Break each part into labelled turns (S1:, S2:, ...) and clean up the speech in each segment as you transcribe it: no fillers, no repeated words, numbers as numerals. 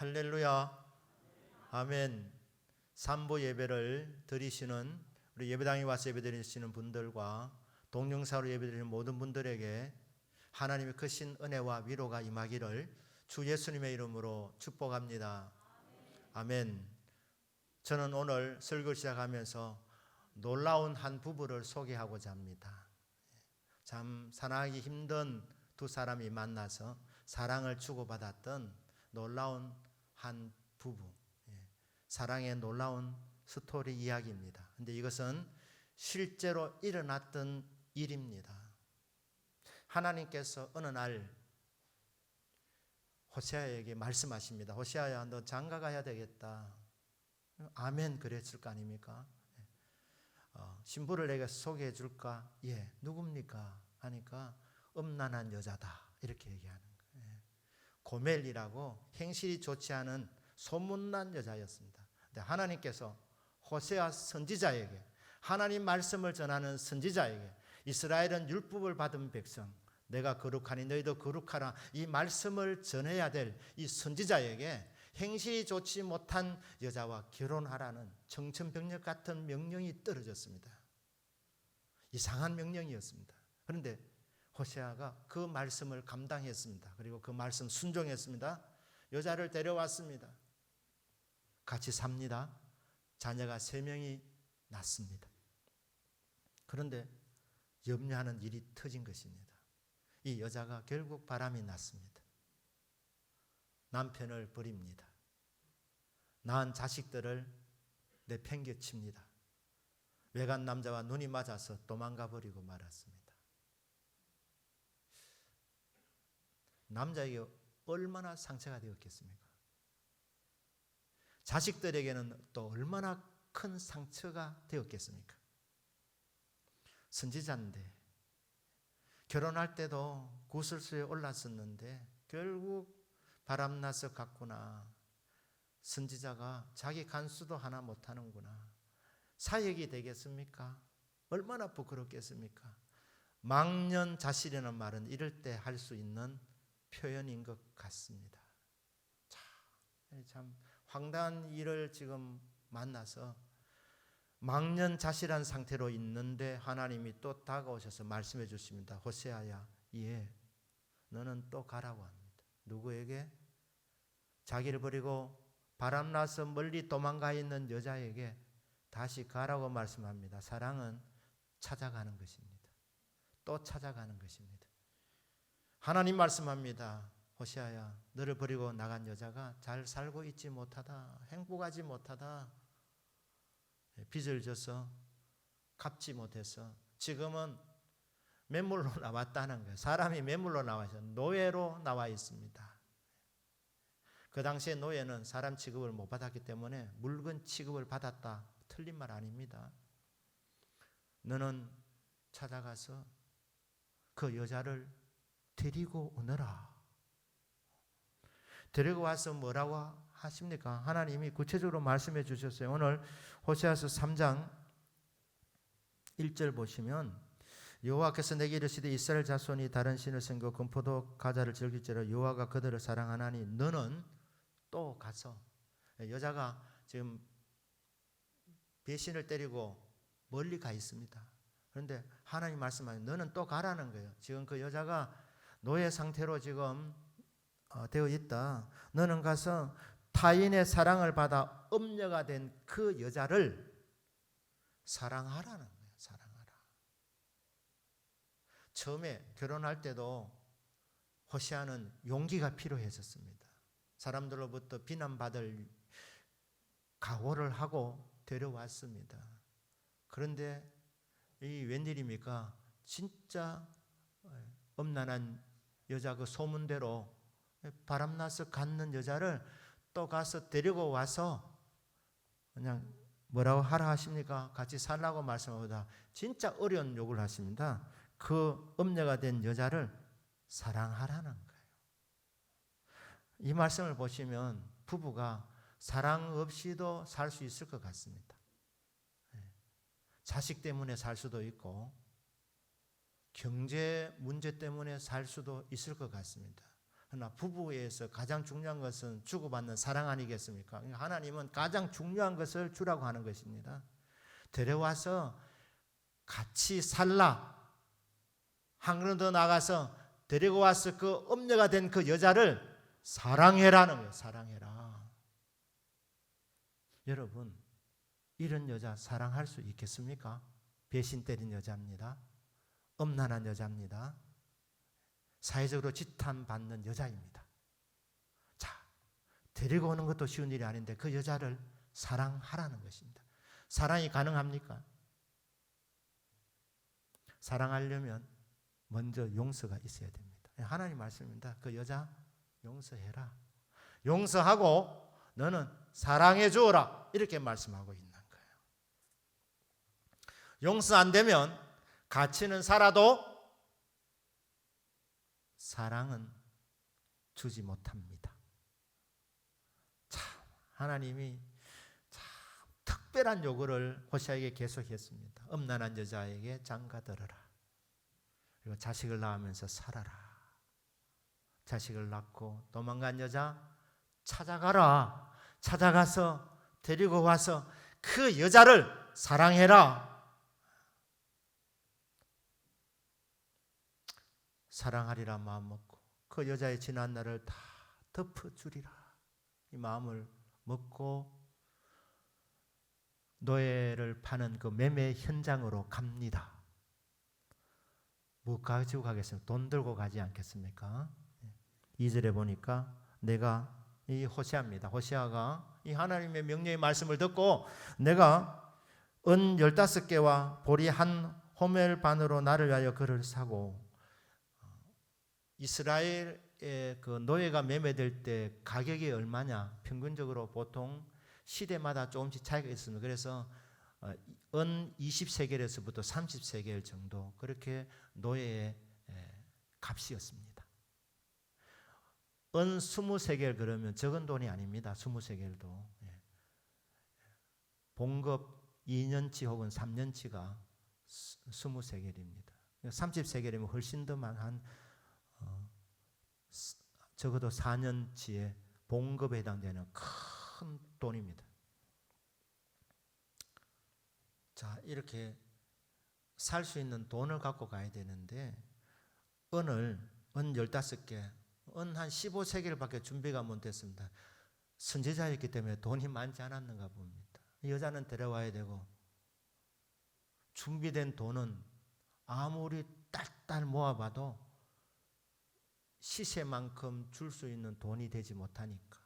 S1: 할렐루야. 아멘. 삼부 예배를 드리시는 우리 예배당에 와서 예배드리시는 분들과 동영상으로 예배드리는 모든 분들에게 하나님의 크신 은혜와 위로가 임하기를 주 예수님의 이름으로 축복합니다. 아멘. 저는 오늘 설교 시작하면서 놀라운 한 부부를 소개하고자 합니다. 참 사랑하기 힘든 두 사람이 만나서 사랑을 주고받았던 놀라운 한 부부, 사랑의 놀라운 스토리 이야기입니다. 그런데 이것은 실제로 일어났던 일입니다. 하나님께서 어느 날 호세아에게 말씀하십니다. 호세아야, 너 장가 가야 되겠다. 아멘 그랬을 거 아닙니까? 신부를 내가 소개해 줄까? 예, 누굽니까? 하니까 음란한 여자다 이렇게 얘기하는 거예요. 고멜이라고 행실이 좋지 않은 소문난 여자였습니다. 근데 하나님께서 호세아 선지자에게, 하나님 말씀을 전하는 선지자에게, 이스라엘은 율법을 받은 백성, 내가 거룩하니 너희도 거룩하라, 이 말씀을 전해야 될 이 선지자에게 행실이 좋지 못한 여자와 결혼하라는 청천벽력 같은 명령이 떨어졌습니다. 이상한 명령이었습니다. 그런데 호세아가 그 말씀을 감당했습니다. 그리고 그 말씀 순종했습니다. 여자를 데려왔습니다. 같이 삽니다. 자녀가 3명이 낳습니다. 그런데 염려하는 일이 터진 것입니다. 이 여자가 결국 바람이 났습니다. 남편을 버립니다. 낳은 자식들을 내팽개칩니다. 외간 남자와 눈이 맞아서 도망가 버리고 말았습니다. 남자에게 얼마나 상처가 되었겠습니까? 자식들에게는 또 얼마나 큰 상처가 되었겠습니까? 선지자인데 결혼할 때도 구설수에 올랐었는데 결국 바람나서 갔구나. 선지자가 자기 간수도 하나 못하는구나. 사역이 되겠습니까? 얼마나 부끄럽겠습니까? 망년자실이라는 말은 이럴 때 할 수 있는 표현인 것 같습니다. 참 황당한 일을 지금 만나서 망년자실한 상태로 있는데 하나님이 또 다가오셔서 말씀해 주십니다. 호세아야, 예, 너는 또 가라고 합니다. 누구에게? 자기를 버리고 바람나서 멀리 도망가 있는 여자에게 다시 가라고 말씀합니다. 사랑은 찾아가는 것입니다. 또 찾아가는 것입니다. 하나님 말씀합니다. 호세아야, 너를 버리고 나간 여자가 잘 살고 있지 못하다. 행복하지 못하다. 빚을 져서 갚지 못해서 지금은 매물로 나왔다는 거예요. 사람이 매물로 나와서 노예로 나와 있습니다. 그 당시에 노예는 사람 취급을 못 받았기 때문에 물건 취급을 받았다. 틀린 말 아닙니다. 너는 찾아가서 그 여자를 데리고 오너라. 데리고 와서 뭐라고 하십니까? 하나님이 구체적으로 말씀해 주셨어요. 오늘 호세아서 3장 1절 보시면 여호와께서 내게 이르시되 이스라엘 자손이 다른 신을 섬기고 금포도 가자를 즐길지라 여호와가 그들을 사랑하나니 너는 또 가서, 여자가 지금 배신을 때리고 멀리 가 있습니다. 그런데 하나님 말씀하시면 너는 또 가라는 거예요. 지금 그 여자가 노예 상태로 지금 되어 있다. 너는 가서 타인의 사랑을 받아 음녀가 된 그 여자를 사랑하라는 거예요. 사랑하라. 처음에 결혼할 때도 호세아는 용기가 필요했었습니다. 사람들로부터 비난받을 각오를 하고 데려왔습니다. 그런데 이 웬일입니까? 진짜 음란한 여자 그 소문대로 바람나서 갔는 여자를 또 가서 데리고 와서 그냥 뭐라고 하라 하십니까? 같이 살라고 말씀하다 진짜 어려운 요구를 하십니다. 그 음녀가 된 여자를 사랑하라는 거예요. 이 말씀을 보시면 부부가 사랑 없이도 살 수 있을 것 같습니다. 자식 때문에 살 수도 있고 경제 문제 때문에 살 수도 있을 것 같습니다. 그러나 부부에서 가장 중요한 것은 주고받는 사랑 아니겠습니까? 하나님은 가장 중요한 것을 주라고 하는 것입니다. 데려와서 같이 살라. 한 걸음 더 나가서 데리고 와서 그 엄녀가 된 그 여자를 사랑해라는 거예요. 사랑해라. 여러분, 이런 여자 사랑할 수 있겠습니까? 배신 때린 여자입니다. 엄난한 여자입니다. 사회적으로 지탄받는 여자입니다. 자, 데리고 오는 것도 쉬운 일이 아닌데 그 여자를 사랑하라는 것입니다. 사랑이 가능합니까? 사랑하려면 먼저 용서가 있어야 됩니다. 하나님 말씀입니다. 그 여자 용서해라. 용서하고 너는 사랑해 주어라. 이렇게 말씀하고 있는 거예요. 용서 안 되면 가치는 살아도 사랑은 주지 못합니다. 참 하나님이 참 특별한 요구를 호세아에게 계속했습니다. 음란한 여자에게 장가들어라. 그리고 자식을 낳으면서 살아라. 자식을 낳고 도망간 여자 찾아가라. 찾아가서 데리고 와서 그 여자를 사랑해라. 사랑하리라 마음 먹고 그 여자의 지난 날을 다 덮어주리라. 이 마음을 먹고 노예를 파는 그 매매 현장으로 갑니다. 뭐 가지고 가겠습니까? 돈 들고 가지 않겠습니까? 2절에 보니까 내가 이 호세아입니다. 호세아가 이 하나님의 명령의 말씀을 듣고 내가 은 15개와 보리 한 호멜 반으로 나를 위하여 그를 사고 이스라엘의 그 노예가 매매될 때 가격이 얼마냐? 평균적으로 보통 시대마다 조금씩 차이가 있습니다. 그래서 은 20세겔에서부터 30세겔 정도 그렇게 노예의 값이었습니다. 은 20세겔 그러면 적은 돈이 아닙니다. 20세겔도 봉급 2년치 혹은 3년치가 20세겔입니다. 30세겔이면 훨씬 더 많은 적어도 4년치의 봉급에 해당되는 큰 돈입니다. 자, 이렇게 살 수 있는 돈을 갖고 가야 되는데 은 15개, 은 한 15세겔밖에 준비가 못했습니다. 선지자였기 때문에 돈이 많지 않았는가 봅니다. 여자는 데려와야 되고 준비된 돈은 아무리 딸딸 모아봐도 시세만큼 줄 수 있는 돈이 되지 못하니까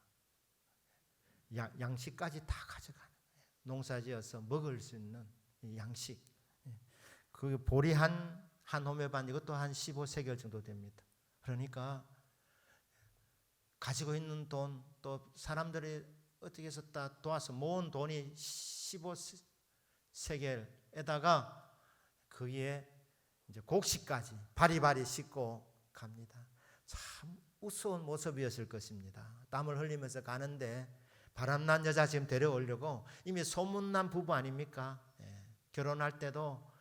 S1: 양식까지 다 가져가는 거예요. 농사지어서 먹을 수 있는 양식. 그 보리 한 호멜 반 이것도 한 15세겔 정도 됩니다. 그러니까 가지고 있는 돈 또 사람들이 어떻게 해서 다 도와서 모은 돈이 15세겔에다가 거기에 이제 곡식까지 바리바리 싣고 갑니다. 참 우스운 모습이었을 것입니다. 땀을 흘리면서 가는데 바람난 여자 지금 데려오려고 이미 소문난 부부 아닙니까? 결혼할 때도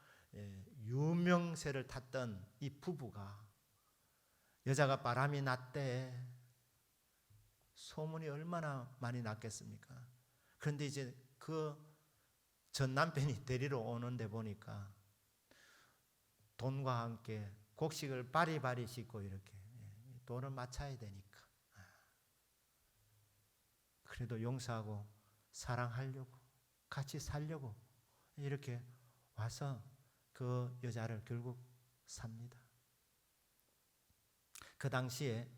S1: 유명세를 탔던 이 부부가 여자가 바람이 났대. 소문이 얼마나 많이 났겠습니까? 그런데 이제 그 전 남편이 데리러 오는데 보니까 돈과 함께 곡식을 바리바리 싣고 이렇게 돈을 맞춰야 되니까 그래도 용서하고 사랑하려고 같이 살려고 이렇게 와서 그 여자를 결국 삽니다. 그 당시에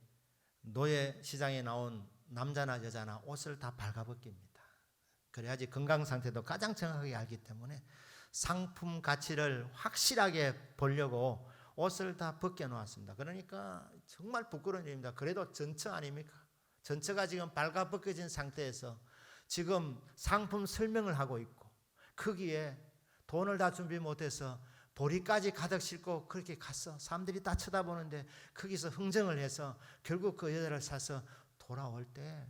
S1: 노예 시장에 나온 남자나 여자나 옷을 다 발가벗깁니다. 그래야지 건강 상태도 가장 정확하게 알기 때문에 상품 가치를 확실하게 보려고 옷을 다 벗겨 놓았습니다. 그러니까 정말 부끄러운 일입니다. 그래도 전처 아닙니까? 전처가 지금 발가벗겨진 상태에서 지금 상품 설명을 하고 있고 거기에 돈을 다 준비 못해서 보리까지 가득 싣고 그렇게 갔어. 사람들이 다 쳐다보는데 거기서 흥정을 해서 결국 그 여자를 사서 돌아올 때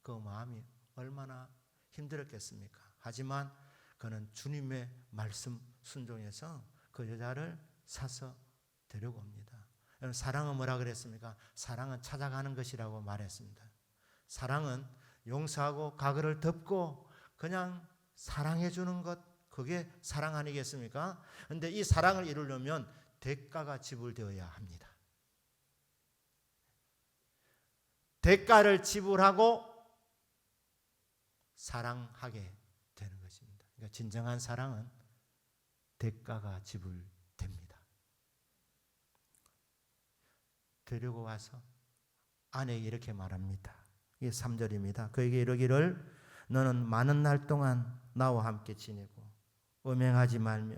S1: 그 마음이 얼마나 힘들었겠습니까? 하지만 그는 주님의 말씀 순종해서 그 여자를 사서 데려옵니다. 사랑은 뭐라 그랬습니까? 사랑은 찾아가는 것이라고 말했습니다. 사랑은 용서하고 과거를 덮고 그냥 사랑해 주는 것, 그게 사랑 아니겠습니까? 그런데 이 사랑을 이루려면 대가가 지불되어야 합니다. 대가를 지불하고 사랑하게 되는 것입니다. 그러니까 진정한 사랑은 대가가 지불됩니다. 데리고 와서 아내에게 이렇게 말합니다. 이게 3절입니다. 그에게 이르기를 너는 많은 날 동안 나와 함께 지내고 음행하지 말며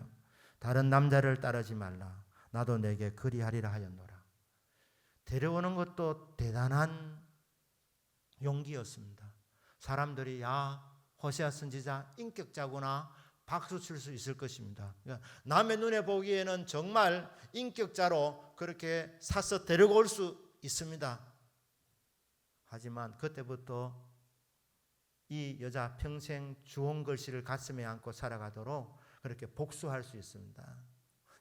S1: 다른 남자를 따르지 말라. 나도 내게 그리하리라 하였노라. 데려오는 것도 대단한 용기였습니다. 사람들이 야 호세아 선지자 인격자구나 박수 칠 수 있을 것입니다. 그러니까 남의 눈에 보기에는 정말 인격자로 그렇게 사서 데려올 수 있습니다. 하지만 그때부터 이 여자 평생 주홍 글씨를 가슴에 안고 살아가도록 그렇게 복수할 수 있습니다.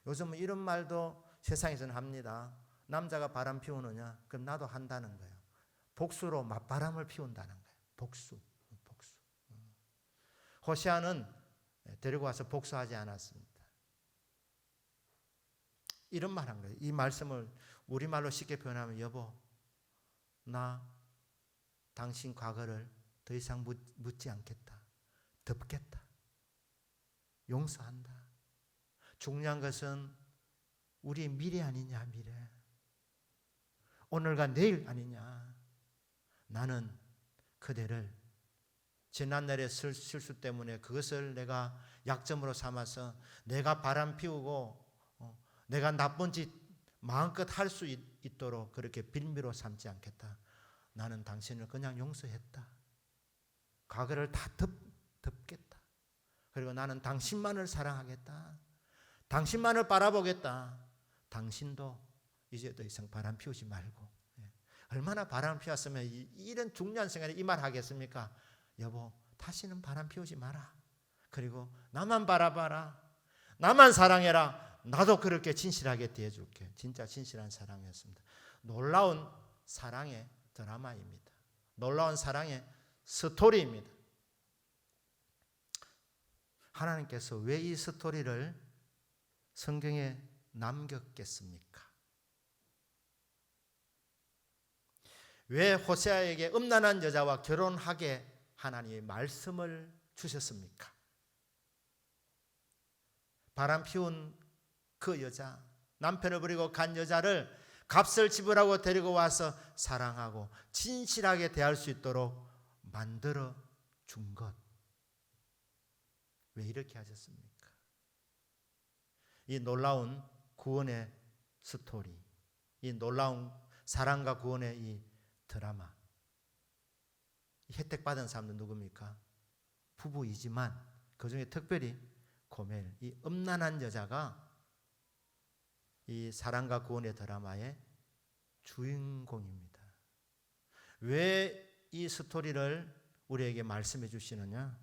S1: 요즘은 이런 말도 세상에서는 합니다. 남자가 바람 피우느냐? 그럼 나도 한다는 거예요. 복수로 맞바람을 피운다는 거예요. 복수. 호세아는 데리고 와서 복수하지 않았습니다. 이런 말 한 거예요. 이 말씀을 우리말로 쉽게 표현하면 여보, 나 당신 과거를 더 이상 묻지 않겠다. 덮겠다. 용서한다. 중요한 것은 우리의 미래 아니냐, 미래. 오늘과 내일 아니냐. 나는 그대를 지난날의 실수 때문에 그것을 내가 약점으로 삼아서 내가 바람 피우고 내가 나쁜 짓 마음껏 할 수 있도록 그렇게 빌미로 삼지 않겠다. 나는 당신을 그냥 용서했다. 과거를 다 덮겠다. 그리고 나는 당신만을 사랑하겠다. 당신만을 바라보겠다. 당신도 이제 더 이상 바람 피우지 말고. 얼마나 바람 피웠으면 이런 중요한 생활에 이 말 하겠습니까? 여보, 다시는 바람 피우지 마라. 그리고 나만 바라봐라. 나만 사랑해라. 나도 그렇게 진실하게 대해줄게. 진짜 진실한 사랑이었습니다. 놀라운 사랑의 드라마입니다. 놀라운 사랑의 스토리입니다. 하나님께서 왜 이 스토리를 성경에 남겼겠습니까? 왜 호세아에게 음란한 여자와 결혼하게 하나님의 말씀을 주셨습니까? 바람 피운 그 여자, 남편을 버리고 간 여자를 값을 지불하고 데리고 와서 사랑하고 진실하게 대할 수 있도록 만들어 준 것. 왜 이렇게 하셨습니까? 이 놀라운 구원의 스토리, 이 놀라운 사랑과 구원의 이 드라마. 혜택 받은 사람들 누굽니까? 부부이지만 그 중에 특별히 고멜, 이 음란한 여자가 이 사랑과 구원의 드라마의 주인공입니다. 왜 이 스토리를 우리에게 말씀해 주시느냐?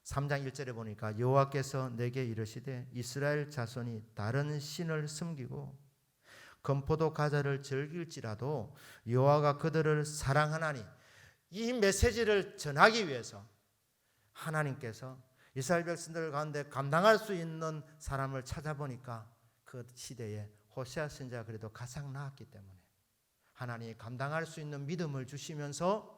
S1: 3장 1절에 보니까 여호와께서 내게 이르시되 이스라엘 자손이 다른 신을 섬기고 건포도 과자를 즐길지라도 여호와가 그들을 사랑하나니, 이 메시지를 전하기 위해서 하나님께서 이스라엘 백성들 가운데 감당할 수 있는 사람을 찾아보니까 그 시대에 호세아 선지자가 그래도 가장 나았기 때문에 하나님이 감당할 수 있는 믿음을 주시면서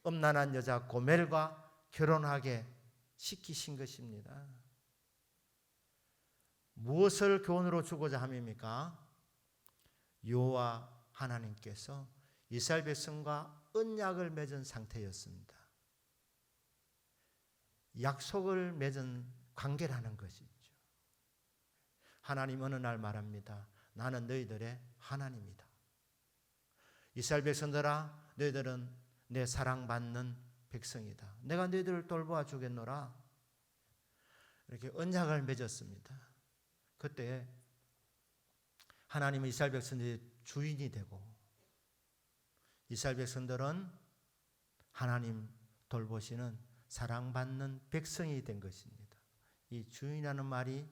S1: 음란한 여자 고멜과 결혼하게 시키신 것입니다. 무엇을 교훈으로 주고자 함입니까? 여호와 하나님께서 이스라엘 백성과 언약을 맺은 상태였습니다. 약속을 맺은 관계라는 것이죠. 하나님 어느 날 말합니다. 나는 너희들의 하나님이다. 이스라엘 백성들아, 너희들은 내 사랑받는 백성이다. 내가 너희들을 돌보아 주겠노라. 이렇게 언약을 맺었습니다. 그때 하나님은 이스라엘 백성들의 주인이 되고 이스라엘 백성들은 하나님 돌보시는 사랑받는 백성이 된 것입니다. 이 주인이라는 말이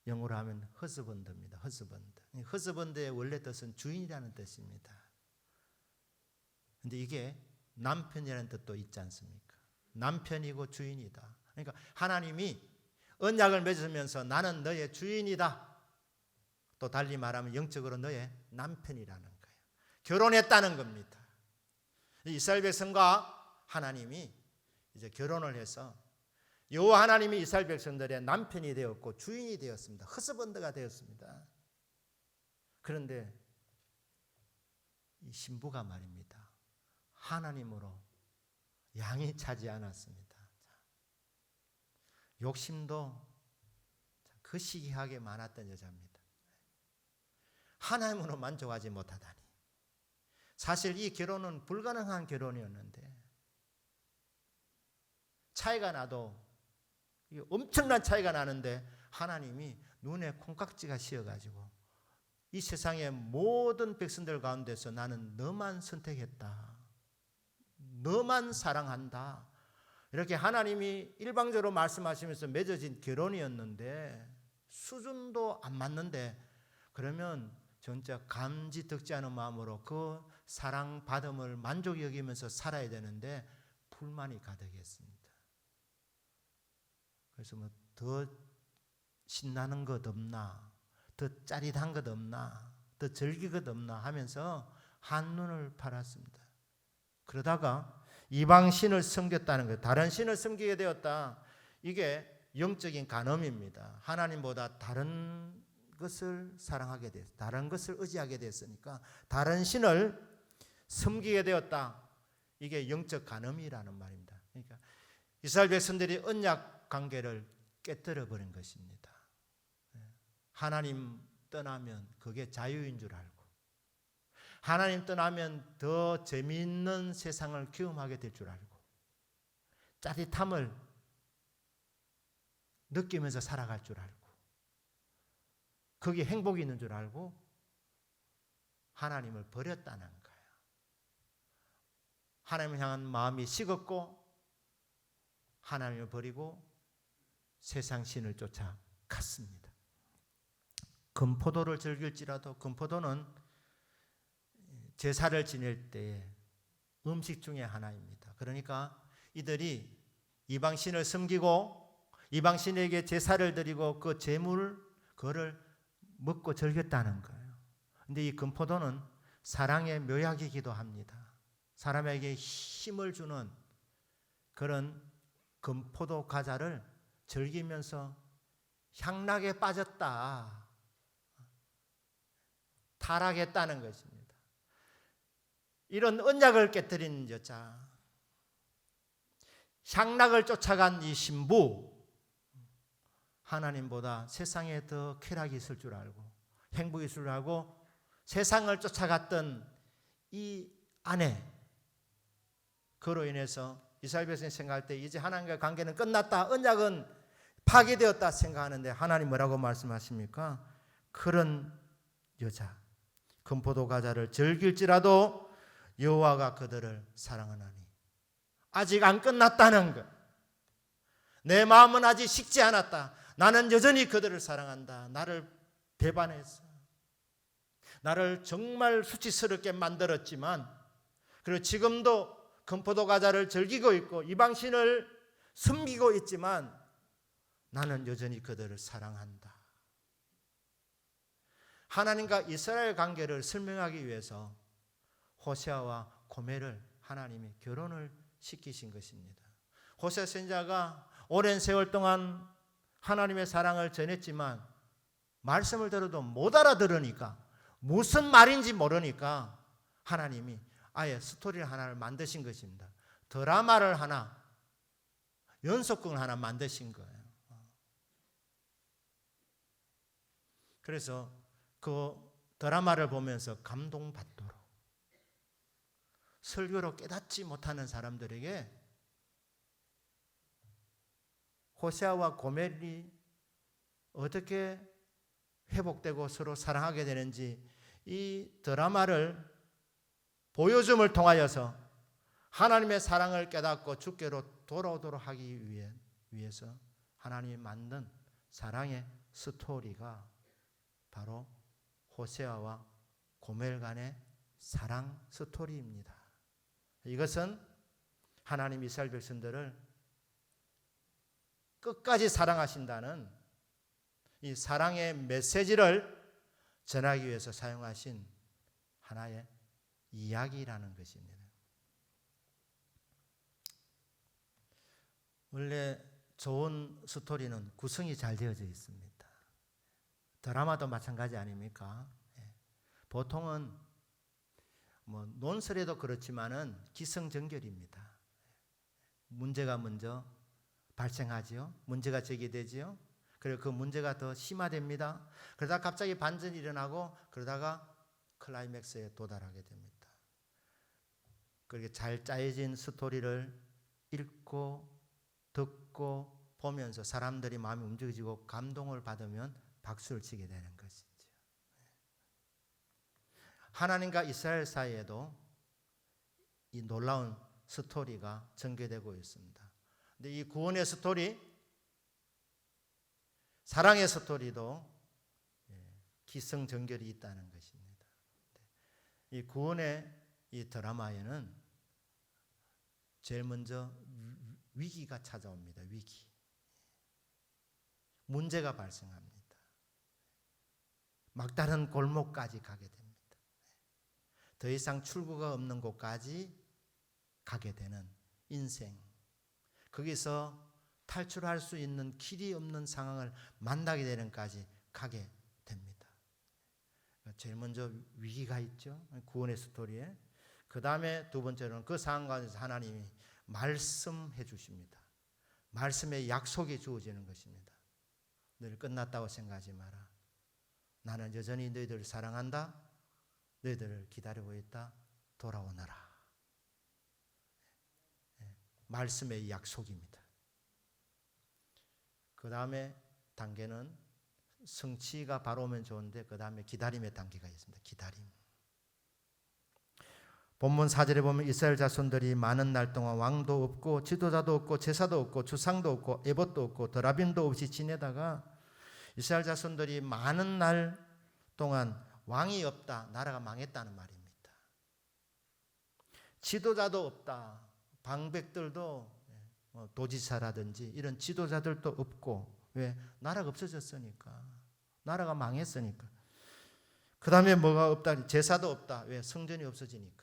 S1: 영어로 하면 허스번드입니다. 허스번드. 허즈번드의 원래 뜻은 주인이라는 뜻입니다. 근데 이게 남편이라는 뜻도 있지 않습니까? 남편이고 주인이다. 그러니까 하나님이 언약을 맺으면서 나는 너의 주인이다. 또 달리 말하면 영적으로 너의 남편이라는 거예요. 결혼했다는 겁니다. 이스라엘 백성과 하나님이 이제 결혼을 해서 여호와 하나님이 이스라엘 백성들의 남편이 되었고 주인이 되었습니다. 허스번드가 되었습니다. 그런데 이 신부가 말입니다. 하나님으로 양이 차지 않았습니다. 욕심도 거시기하게 많았던 여자입니다. 하나님으로 만족하지 못하다니. 사실 이 결혼은 불가능한 결혼이었는데 차이가 나도 엄청난 차이가 나는데 하나님이 눈에 콩깍지가 씌어가지고 이 세상의 모든 백성들 가운데서 나는 너만 선택했다. 너만 사랑한다. 이렇게 하나님이 일방적으로 말씀하시면서 맺어진 결혼이었는데 수준도 안 맞는데 그러면 진짜 감지덕지 않은 마음으로 그 사랑받음을 만족히 여기면서 살아야 되는데 불만이 가득했습니다. 그래서 뭐 더 신나는 것 없나, 더 짜릿한 것 없나, 더 즐길 것 없나 하면서 한눈을 팔았습니다. 그러다가 이방 신을 섬겼다는 거예요. 다른 신을 섬기게 되었다. 이게 영적인 간음입니다. 하나님보다 다른 것을 사랑하게 됐어. 다른 것을 의지하게 됐으니까 다른 신을 섬기게 되었다. 이게 영적 간음이라는 말입니다. 그러니까 이스라엘 백성들이 언약 관계를 깨뜨려 버린 것입니다. 하나님 떠나면 그게 자유인 줄 알고 하나님 떠나면 더 재미있는 세상을 경험하게 될 줄 알고 짜릿함을 느끼면서 살아갈 줄 알고 거기에 행복이 있는 줄 알고 하나님을 버렸다는 거예요. 하나님을 향한 마음이 식었고 하나님을 버리고 세상 신을 쫓아갔습니다. 금포도를 즐길지라도 금포도는 제사를 지낼 때의 음식 중에 하나입니다. 그러니까 이들이 이방신을 섬기고 이방신에게 제사를 드리고 그 제물을 그거를 먹고 즐겼다는 거예요. 그런데 이 금포도는 사랑의 묘약이기도 합니다. 사람에게 힘을 주는 그런 금포도 과자를 즐기면서 향락에 빠졌다. 타락했다는 것입니다. 이런 언약을 깨뜨린 여자, 향락을 쫓아간 이 신부, 하나님보다 세상에 더 쾌락이 있을 줄 알고 행복이 있을 줄 알고 세상을 쫓아갔던 이 아내, 그로 인해서 이스라엘 백성이 생각할 때 이제 하나님과 관계는 끝났다, 언약은 파괴되었다 생각하는데 하나님 뭐라고 말씀하십니까? 그런 여자, 금포도 과자를 즐길지라도 여호와가 그들을 사랑하나니 아직 안 끝났다는 것. 내 마음은 아직 식지 않았다. 나는 여전히 그들을 사랑한다. 나를 배반해서 나를 정말 수치스럽게 만들었지만 그리고 지금도 금포도 과자를 즐기고 있고 이방신을 섬기고 있지만 나는 여전히 그들을 사랑한다. 하나님과 이스라엘 관계를 설명하기 위해서 호세아와 고멜을 하나님이 결혼을 시키신 것입니다. 호세아 선지자가 오랜 세월 동안 하나님의 사랑을 전했지만 말씀을 들어도 못 알아들으니까 무슨 말인지 모르니까 하나님이 아예 스토리를 하나를 만드신 것입니다. 드라마를 하나, 연속극을 하나 만드신 거예요. 그래서 그 드라마를 보면서 감동받도록 설교로 깨닫지 못하는 사람들에게 호세아와 고멜이 어떻게 회복되고 서로 사랑하게 되는지 이 드라마를 보여줌을 통하여서 하나님의 사랑을 깨닫고 주께로 돌아오도록 하기 위해서 하나님이 만든 사랑의 스토리가 바로 호세아와 고멜 간의 사랑 스토리입니다. 이것은 하나님 이스라엘 백성들을 끝까지 사랑하신다는 이 사랑의 메시지를 전하기 위해서 사용하신 하나의 이야기라는 것입니다. 원래 좋은 스토리는 구성이 잘 되어져 있습니다. 드라마도 마찬가지 아닙니까? 보통은 논설에도 그렇지만은 기승전결입니다. 문제가 먼저 발생하지요. 문제가 제기되지요. 그리고 그 문제가 더 심화됩니다. 그러다 갑자기 반전이 일어나고 그러다가 클라이맥스에 도달하게 됩니다. 그렇게 잘 짜여진 스토리를 읽고 듣고 보면서 사람들이 마음이 움직여지고 감동을 받으면 박수를 치게 되는 것이죠. 하나님과 이스라엘 사이에도 이 놀라운 스토리가 전개되고 있습니다. 근데 이 구원의 스토리, 사랑의 스토리도 기승전결이 있다는 것입니다. 이 구원의 이 드라마에는 제일 먼저 위기가 찾아옵니다. 위기. 문제가 발생합니다. 막다른 골목까지 가게 됩니다. 더 이상 출구가 없는 곳까지 가게 되는 인생. 거기서 탈출할 수 있는 길이 없는 상황을 만나게 되는까지 가게 됩니다. 제일 먼저 위기가 있죠. 구원의 스토리에. 그 다음에 두 번째로는 그 상황 가운데서 하나님이 말씀해 주십니다. 말씀의 약속이 주어지는 것입니다. 너희 끝났다고 생각하지 마라. 나는 여전히 너희들을 사랑한다. 너희들을 기다리고 있다. 돌아오너라. 말씀의 약속입니다. 그 다음에 단계는 성취가 바로 오면 좋은데 그 다음에 기다림의 단계가 있습니다. 기다림. 본문 4절에 보면 이스라엘 자손들이 많은 날 동안 왕도 없고 지도자도 없고 제사도 없고 주상도 없고 에봇도 없고 드라빔도 없이 지내다가 이스라엘 자손들이 많은 날 동안 왕이 없다. 나라가 망했다는 말입니다. 지도자도 없다. 방백들도 도지사라든지 이런 지도자들도 없고 왜? 나라가 없어졌으니까. 나라가 망했으니까. 그 다음에 뭐가 없다? 제사도 없다. 왜? 성전이 없어지니까.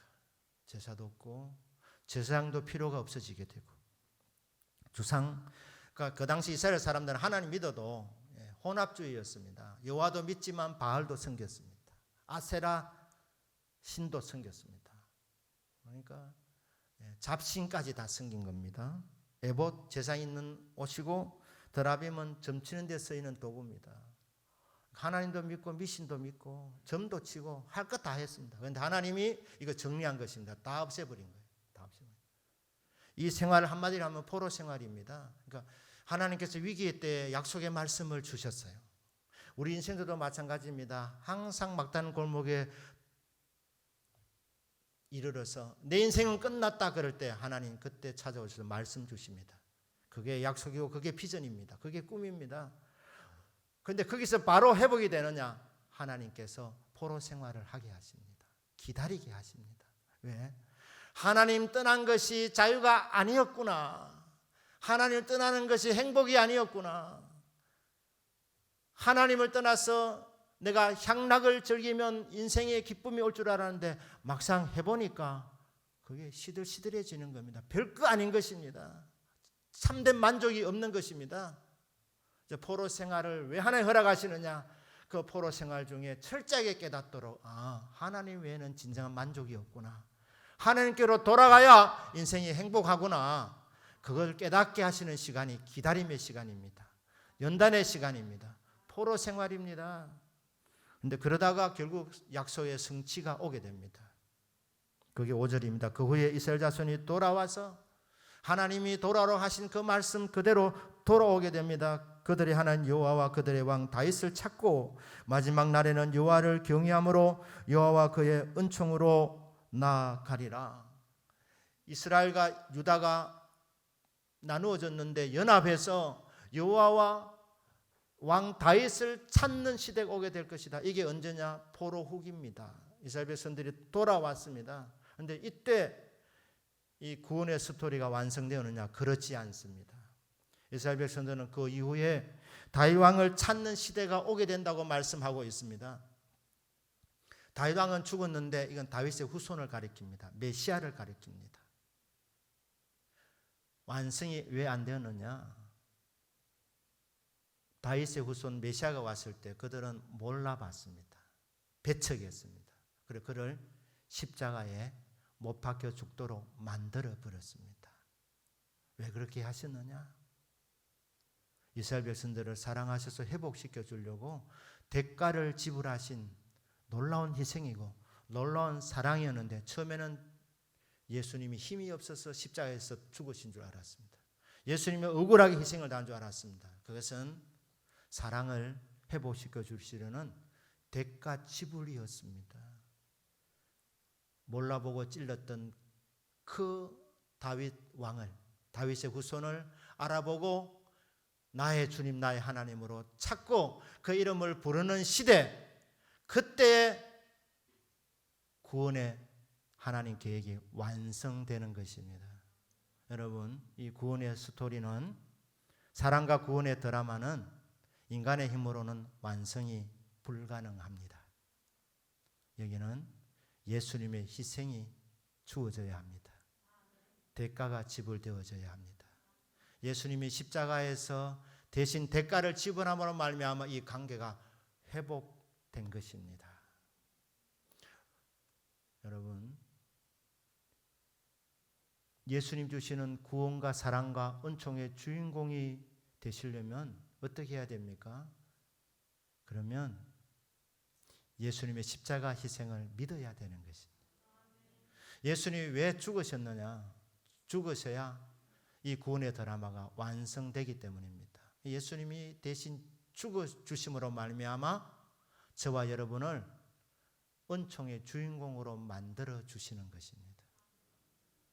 S1: 제사도 없고 제사장도 필요가 없어지게 되고 주상, 그러니까 그 당시 이스라엘 사람들은 하나님 믿어도 혼합주의였습니다. 여호와도 믿지만 바알도 섬겼습니다. 아세라 신도 섬겼습니다. 그러니까 잡신까지 다 섬긴 겁니다. 에봇 제사 있는 옷이고 드라빔은 점치는 데 쓰이는 도구입니다. 하나님도 믿고 미신도 믿고 점도 치고 할 것 다 했습니다. 그런데 하나님이 이거 정리한 것입니다. 다 없애버린 거예요. 다 없애버린 거예요. 이 생활을 한마디로 하면 포로 생활입니다. 그러니까 하나님께서 위기의 때에 약속의 말씀을 주셨어요. 우리 인생도 마찬가지입니다. 항상 막다른 골목에 이르러서 내 인생은 끝났다 그럴 때 하나님 그때 찾아오셔서 말씀 주십니다. 그게 약속이고 그게 비전입니다. 그게 꿈입니다. 그런데 거기서 바로 회복이 되느냐? 하나님께서 포로 생활을 하게 하십니다. 기다리게 하십니다. 왜? 하나님 떠난 것이 자유가 아니었구나. 하나님을 떠나는 것이 행복이 아니었구나. 하나님을 떠나서 내가 향락을 즐기면 인생의 기쁨이 올 줄 알았는데 막상 해보니까 그게 시들시들해지는 겁니다. 별거 아닌 것입니다. 참된 만족이 없는 것입니다. 포로 생활을 왜 하나님 허락하시느냐? 그 포로 생활 중에 철저하게 깨닫도록 하나님 외에는 진정한 만족이 없구나. 하나님께로 돌아가야 인생이 행복하구나. 그걸 깨닫게 하시는 시간이 기다림의 시간입니다. 연단의 시간입니다. 포로 생활입니다. 그런데 그러다가 결국 약속의 성취가 오게 됩니다. 그게 5절입니다. 그 후에 이스라엘 자손이 돌아와서 하나님이 돌아오라고 하신 그 말씀 그대로 돌아오게 됩니다. 그들의 하나님 여호와와 그들의 왕 다윗을 찾고 마지막 날에는 여호와를 경외함으로 여호와와 그의 은총으로 나아가리라. 이스라엘과 유다가 나누어졌는데 연합해서 여호와와 왕 다윗을 찾는 시대가 오게 될 것이다. 이게 언제냐? 포로 후기입니다. 이스라엘 백성들이 돌아왔습니다. 그런데 이때 이 구원의 스토리가 완성되느냐? 그렇지 않습니다. 이스라엘 백성들은 그 이후에 다윗 왕을 찾는 시대가 오게 된다고 말씀하고 있습니다. 다윗 왕은 죽었는데 이건 다윗의 후손을 가리킵니다. 메시아를 가리킵니다. 완성이 왜 안 되었느냐? 다윗의 후손 메시아가 왔을 때 그들은 몰라봤습니다. 배척했습니다. 그리고 그를 십자가에 못 박혀 죽도록 만들어 버렸습니다. 왜 그렇게 하셨느냐? 이스라엘 백성들을 사랑하셔서 회복시켜 주려고 대가를 지불하신 놀라운 희생이고 놀라운 사랑이었는데, 처음에는 예수님이 힘이 없어서 십자가에서 죽으신 줄 알았습니다. 예수님이 억울하게 희생을 당한 줄 알았습니다. 그것은 사랑을 회복시켜 주시려는 대가 지불이었습니다. 몰라보고 찔렀던 그 다윗 왕을, 다윗의 후손을 알아보고 나의 주님 나의 하나님으로 찾고 그 이름을 부르는 시대, 그때의 구원의 하나님 계획이 완성되는 것입니다. 여러분, 이 구원의 스토리는, 사랑과 구원의 드라마는 인간의 힘으로는 완성이 불가능합니다. 여기는 예수님의 희생이 주어져야 합니다. 대가가 지불되어져야 합니다. 예수님이 십자가에서 대신 대가를 지불함으로 말미암아 이 관계가 회복된 것입니다. 여러분, 예수님 주시는 구원과 사랑과 은총의 주인공이 되시려면 어떻게 해야 됩니까? 그러면 예수님의 십자가 희생을 믿어야 되는 것입니다. 예수님이 왜 죽으셨느냐? 죽으셔야 이 구원의 드라마가 완성되기 때문입니다. 예수님이 대신 죽어주심으로 말미암아 저와 여러분을 은총의 주인공으로 만들어 주시는 것입니다.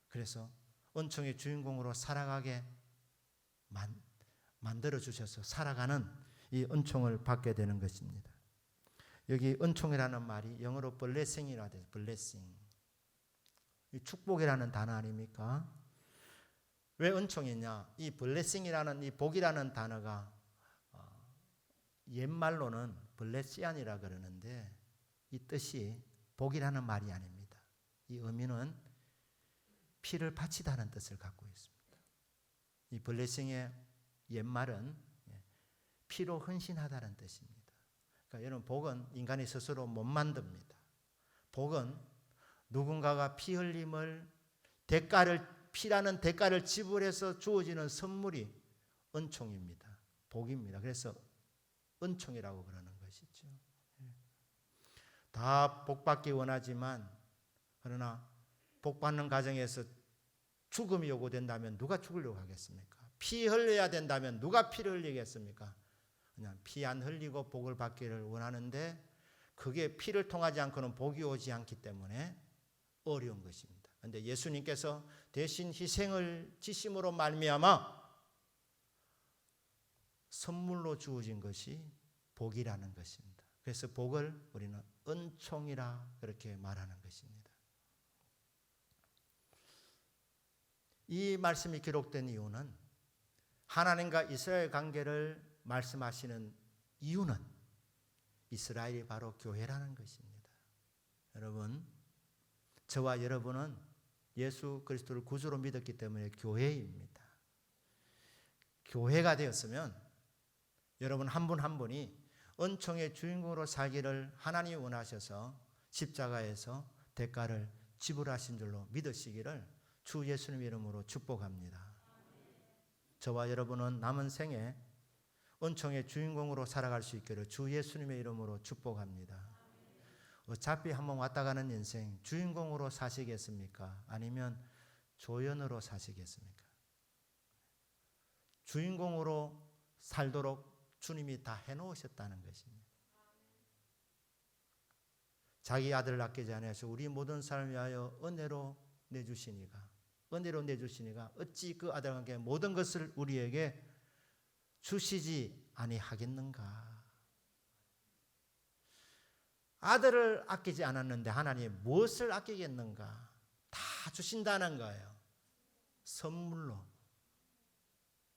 S1: 그래서 은총의 주인공으로 살아가게 만들어 주셔서 살아가는 이 은총을 받게 되는 것입니다. 여기 은총이라는 말이 영어로 블레싱이라 돼요. 블레싱. 이 축복이라는 단어 아닙니까? 왜 은총이냐? 이 블레싱이라는, 이 복이라는 단어가 옛말로는 블레시안이라 그러는데 이 뜻이 복이라는 말이 아닙니다. 이 의미는 피를 바치다는 뜻을 갖고 있습니다. 이 블레싱의 옛말은 피로 헌신하다는 뜻입니다. 그러니까 여러분, 복은 인간이 스스로 못 만듭니다. 복은 누군가가 피 흘림을 피라는 대가를 지불해서 주어지는 선물이 은총입니다. 복입니다. 그래서 은총이라고 그러는 것이죠. 다 복받기 원하지만, 그러나 복받는 과정에서 죽음이 요구된다면 누가 죽으려고 하겠습니까? 피 흘려야 된다면 누가 피를 흘리겠습니까? 그냥 피 안 흘리고 복을 받기를 원하는데 그게 피를 통하지 않고는 복이 오지 않기 때문에 어려운 것입니다. 그런데 예수님께서 대신 희생을 지심으로 말미암아 선물로 주어진 것이 복이라는 것입니다. 그래서 복을 우리는 은총이라 그렇게 말하는 것입니다. 이 말씀이 기록된 이유는, 하나님과 이스라엘 관계를 말씀하시는 이유는 이스라엘이 바로 교회라는 것입니다. 여러분, 저와 여러분은 예수 그리스도를 구주로 믿었기 때문에 교회입니다. 교회가 되었으면 여러분 한 분 한 분이 은총의 주인공으로 살기를 하나님이 원하셔서 십자가에서 대가를 지불하신 줄로 믿으시기를 주 예수님 이름으로 축복합니다. 저와 여러분은 남은 생에 은총의 주인공으로 살아갈 수 있기를 주 예수님의 이름으로 축복합니다. 어차피 한번 왔다 가는 인생, 주인공으로 사시겠습니까? 아니면 조연으로 사시겠습니까? 주인공으로 살도록 주님이 다 해놓으셨다는 것입니다. 자기 아들을 아끼지 아니하시고 우리 모든 사람을 위하여 은혜로 내주시니가 어찌 그 아들과 함께 모든 것을 우리에게 주시지 아니하겠는가? 아들을 아끼지 않았는데 하나님이 무엇을 아끼겠는가? 다 주신다는 거예요. 선물로.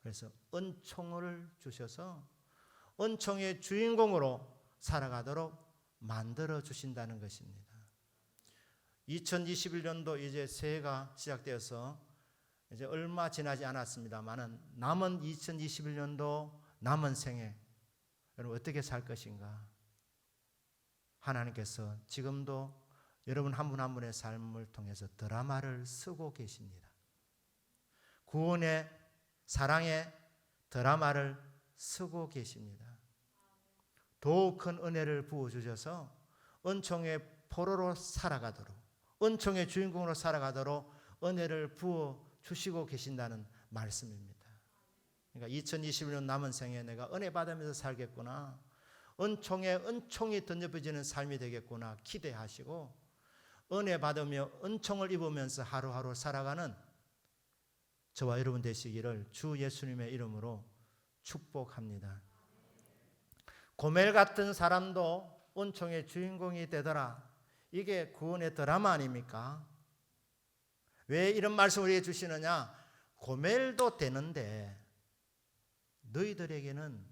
S1: 그래서 은총을 주셔서 은총의 주인공으로 살아가도록 만들어 주신다는 것입니다. 2021년도 이제 새해가 시작되어서 이제 얼마 지나지 않았습니다만은 남은 2021년도 남은 생에 여러분 어떻게 살 것인가? 하나님께서 지금도 여러분 한 분 한 분의 삶을 통해서 드라마를 쓰고 계십니다. 구원의 사랑의 드라마를 쓰고 계십니다. 더욱 큰 은혜를 부어주셔서 은총의 포로로 살아가도록, 은총의 주인공으로 살아가도록 은혜를 부어주시고 계신다는 말씀입니다. 그러니까 2021년 남은 생에 내가 은혜 받으면서 살겠구나, 은총이 던져지는 삶이 되겠구나 기대하시고 은혜 받으며 은총을 입으면서 하루하루 살아가는 저와 여러분 되시기를 주 예수님의 이름으로 축복합니다. 고멜 같은 사람도 은총의 주인공이 되더라. 이게 구원의 드라마 아닙니까? 왜 이런 말씀을 해주시느냐? 고멜도 되는데 너희들에게는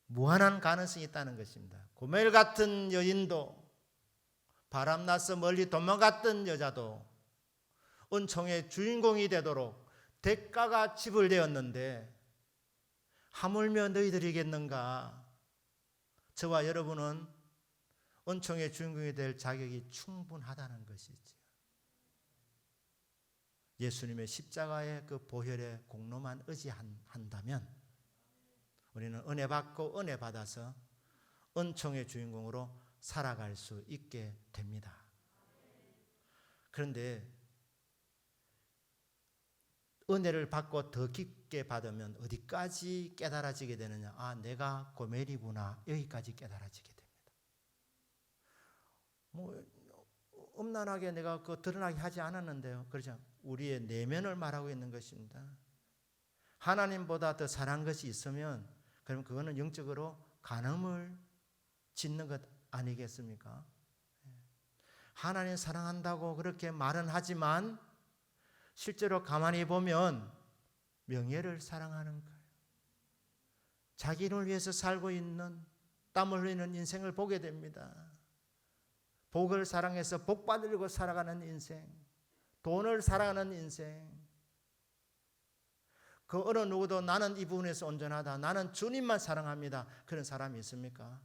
S1: 무한한 가능성이 있다는 것입니다. 고멜 같은 여인도, 바람나서 멀리 도망갔던 여자도 은총의 주인공이 되도록 대가가 지불되었는데 하물며 너희들이겠는가? 저와 여러분은 은총의 주인공이 될 자격이 충분하다는 것이죠. 예수님의 십자가의 그 보혈의 공로만 의지한다면 우리는 은혜 받고 은혜 받아서 은총의 주인공으로 살아갈 수 있게 됩니다. 그런데 은혜를 받고 더 깊게 받으면 어디까지 깨달아지게 되느냐? 아, 내가 고멜이구나. 여기까지 깨달아지게 됩니다. 음란하게 내가 드러나게 하지 않았는데요. 그렇죠? 우리의 내면을 말하고 있는 것입니다. 하나님보다 더 사랑한 것이 있으면 그럼 그거는 영적으로 간음을 짓는 것 아니겠습니까? 하나님 사랑한다고 그렇게 말은 하지만 실제로 가만히 보면 명예를 사랑하는 거예요. 자기를 위해서 살고 있는 땀을 흘리는 인생을 보게 됩니다. 복을 사랑해서 복 받으려고 살아가는 인생, 돈을 사랑하는 인생. 그 어느 누구도 나는 이 부분에서 온전하다, 나는 주님만 사랑합니다, 그런 사람이 있습니까?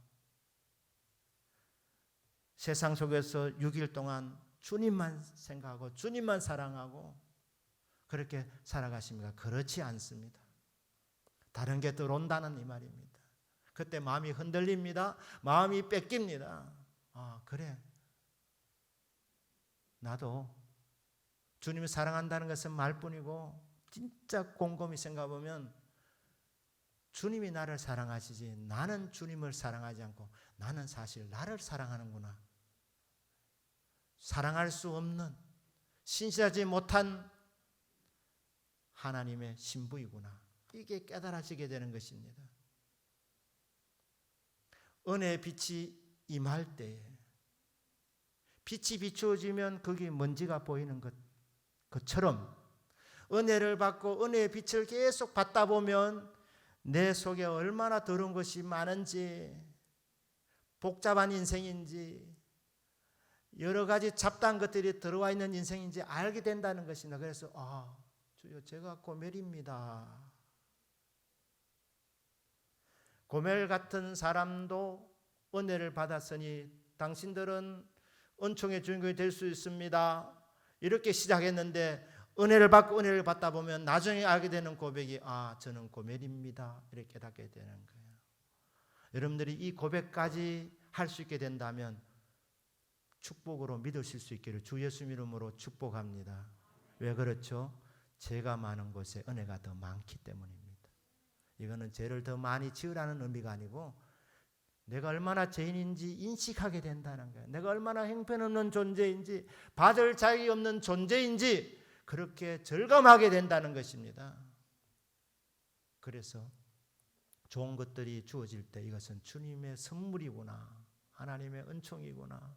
S1: 세상 속에서 6일 동안 주님만 생각하고 주님만 사랑하고 그렇게 살아가십니까? 그렇지 않습니다. 다른 게 들어온다는 이 말입니다. 그때 마음이 흔들립니다. 마음이 뺏깁니다. 아, 그래. 나도 주님을 사랑한다는 것은 말뿐이고 진짜 곰곰이 생각해보면 주님이 나를 사랑하시지 나는 주님을 사랑하지 않고 나는 사실 나를 사랑하는구나. 사랑할 수 없는, 신실하지 못한 하나님의 신부이구나. 이게 깨달아지게 되는 것입니다. 은혜의 빛이 임할 때에 빛이 비추어지면 거기 먼지가 보이는 것처럼 은혜를 받고 은혜의 빛을 계속 받다 보면 내 속에 얼마나 더러운 것이 많은지, 복잡한 인생인지, 여러 가지 잡다한 것들이 들어와 있는 인생인지 알게 된다는 것입니다. 그래서 주여 제가 고멜입니다. 고멜 같은 사람도 은혜를 받았으니 당신들은 은총의 주인공이 될 수 있습니다. 이렇게 시작했는데 은혜를 받고 은혜를 받다 보면 나중에 알게 되는 고백이 저는 고멜입니다. 이렇게 깨닫게 되는 거예요. 여러분들이 이 고백까지 할 수 있게 된다면 축복으로 믿으실 수 있기를 주 예수 이름으로 축복합니다. 왜 그렇죠? 죄가 많은 곳에 은혜가 더 많기 때문입니다. 이거는 죄를 더 많이 지으라는 의미가 아니고 내가 얼마나 죄인인지 인식하게 된다는 거예요. 내가 얼마나 형편없는 존재인지, 받을 자격이 없는 존재인지 그렇게 절감하게 된다는 것입니다. 그래서 좋은 것들이 주어질 때 이것은 주님의 선물이구나, 하나님의 은총이구나,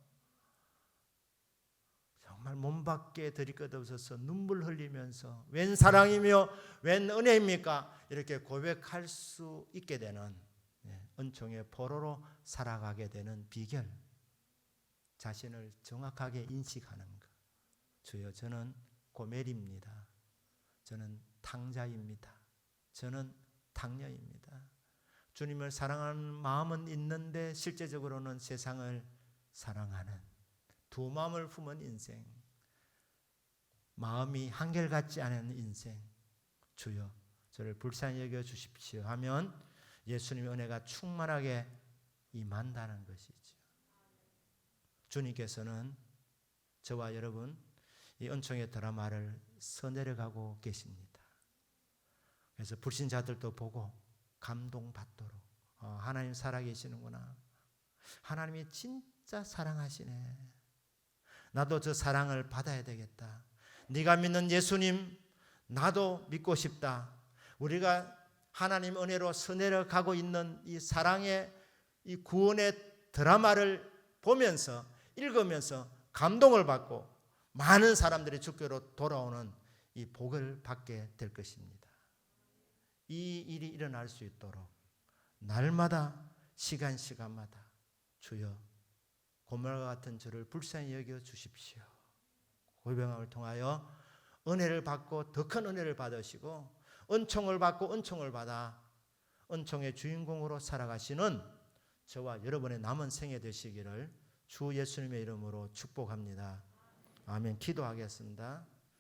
S1: 정말 몸 밖에 드릴 것 없어서 눈물 흘리면서 웬 사랑이며 웬 은혜입니까? 이렇게 고백할 수 있게 되는 은총의 포로로 살아가게 되는 비결, 자신을 정확하게 인식하는 것. 주여, 저는 고멜입니다. 저는 탕자입니다. 저는 탕녀입니다. 주님을 사랑하는 마음은 있는데 실제적으로는 세상을 사랑하는 두 마음을 품은 인생, 마음이 한결같지 않은 인생, 주여 저를 불쌍히 여겨 주십시오 하면 예수님의 은혜가 충만하게 임한다는 것이죠. 주님께서는 저와 여러분 이 은총의 드라마를 써내려가고 계십니다. 그래서 불신자들도 보고 감동받도록 하나님 살아계시는구나, 하나님이 진짜 사랑하시네, 나도 저 사랑을 받아야 되겠다, 네가 믿는 예수님 나도 믿고 싶다. 우리가 하나님 은혜로 서내려가고 있는 이 사랑의 이 구원의 드라마를 보면서 읽으면서 감동을 받고 많은 사람들이 주께로 돌아오는 이 복을 받게 될 것입니다. 이 일이 일어날 수 있도록 날마다 시간마다 주여 고멜과 같은 저를 불쌍히 여겨 주십시오. 고백함을 통하여 은혜를 받고 더 큰 은혜를 받으시고 은총을 받고 은총을 받아 은총의 주인공으로 살아가시는 저와 여러분의 남은 생애 되시기를 주 예수님의 이름으로 축복합니다. 아멘. 기도하겠습니다.